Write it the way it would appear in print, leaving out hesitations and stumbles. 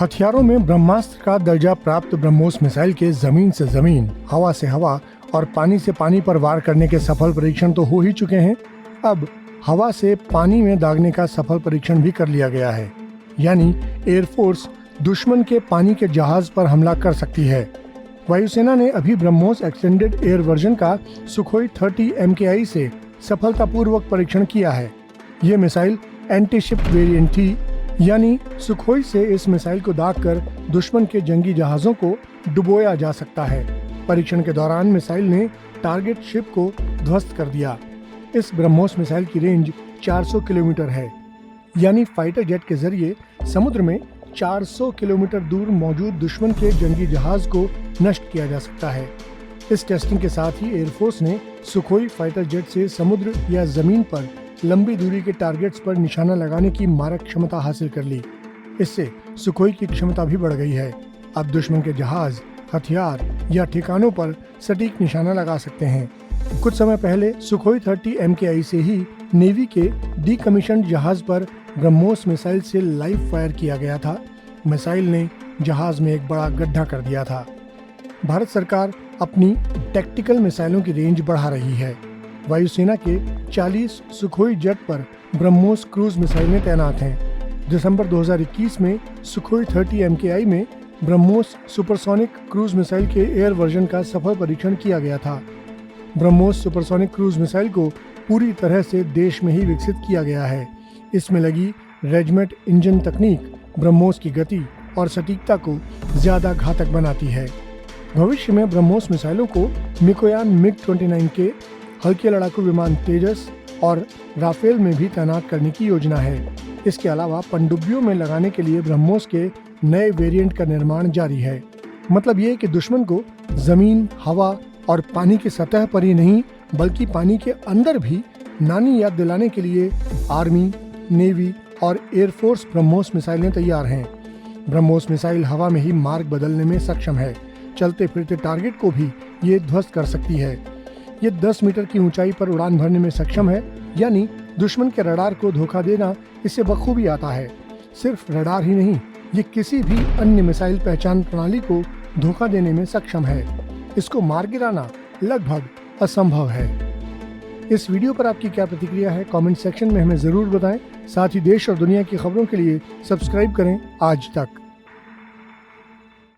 हथियारों में ब्रह्मास्त्र का दर्जा प्राप्त ब्रह्मोस मिसाइल के जमीन से जमीन, हवा से हवा और पानी से पानी पर वार करने के सफल परीक्षण तो हो ही चुके हैं। अब हवा से पानी में दागने का सफल परीक्षण भी कर लिया गया है, यानी एयरफोर्स दुश्मन के पानी के जहाज पर हमला कर सकती है। वायुसेना ने अभी ब्रह्मोस एक्सटेंडेड एयर वर्जन का सुखोई 30 MKI से सफलतापूर्वक परीक्षण किया है। ये मिसाइल एंटी शिप वेरिएंट थी, यानी सुखोई से इस मिसाइल को दागकर दुश्मन के जंगी जहाजों को डुबोया जा सकता है। परीक्षण के दौरान मिसाइल ने टारगेट शिप को ध्वस्त कर दिया। इस ब्रह्मोस मिसाइल की रेंज 400 किलोमीटर है, यानी फाइटर जेट के जरिए समुद्र में 400 किलोमीटर दूर मौजूद दुश्मन के जंगी जहाज को नष्ट किया जा सकता है। इस टेस्टिंग के साथ ही एयरफोर्स ने सुखोई फाइटर जेट से समुद्र या जमीन पर लंबी दूरी के टारगेट्स पर निशाना लगाने की मारक क्षमता हासिल कर ली। इससे सुखोई की क्षमता भी बढ़ गई है। अब दुश्मन के जहाज, हथियार या ठिकानों पर सटीक निशाना लगा सकते हैं। कुछ समय पहले सुखोई 30 MKI से ही नेवी के डीकमीशन्ड जहाज पर ब्रह्मोस मिसाइल से लाइव फायर किया गया था। मिसाइल ने जहाज में एक बड़ा गड्ढा कर दिया था। भारत सरकार अपनी टैक्टिकल मिसाइलों की रेंज बढ़ा रही है। वायुसेना के 40 सुखोई जेट पर ब्रह्मोस क्रूज मिसाइलें तैनात हैं। दिसंबर 2021 में सुखोई 30 MKI में ब्रह्मोस सुपरसोनिक क्रूज मिसाइल के एयर वर्जन का सफल परीक्षण किया गया था। ब्रह्मोस सुपरसोनिक क्रूज मिसाइल को पूरी तरह से देश में ही विकसित किया गया है। इसमें लगी रेजमेंट इंजन तकनीक ब्रह्मोस की गति और सटीकता को ज्यादा घातक बनाती है। भविष्य में ब्रह्मोस मिसाइलों को मिकोयान MiG-29 के हल्के लड़ाकू विमान तेजस और राफेल में भी तैनात करने की योजना है। इसके अलावा पनडुब्बियों में लगाने के लिए ब्रह्मोस के नए वेरिएंट का निर्माण जारी है। मतलब ये कि दुश्मन को जमीन, हवा और पानी की सतह पर ही नहीं, बल्कि पानी के अंदर भी नानी याद दिलाने के लिए आर्मी, नेवी और एयरफोर्स ब्रह्मोस मिसाइलें तैयार हैं। ब्रह्मोस मिसाइल हवा में ही मार्ग बदलने में सक्षम है। चलते फिरते टारगेट को भी ये ध्वस्त कर सकती है। ये 10 मीटर की ऊंचाई पर उड़ान भरने में सक्षम है, यानी दुश्मन के रडार को धोखा देना इसे बखूबी आता है। सिर्फ रडार ही नहीं, ये किसी भी अन्य मिसाइल पहचान प्रणाली को धोखा देने में सक्षम है। इसको मार गिराना लगभग असंभव है। इस वीडियो पर आपकी क्या प्रतिक्रिया है, कमेंट सेक्शन में हमें जरूर बताएं। साथ ही देश और दुनिया की खबरों के लिए सब्सक्राइब करें आज तक।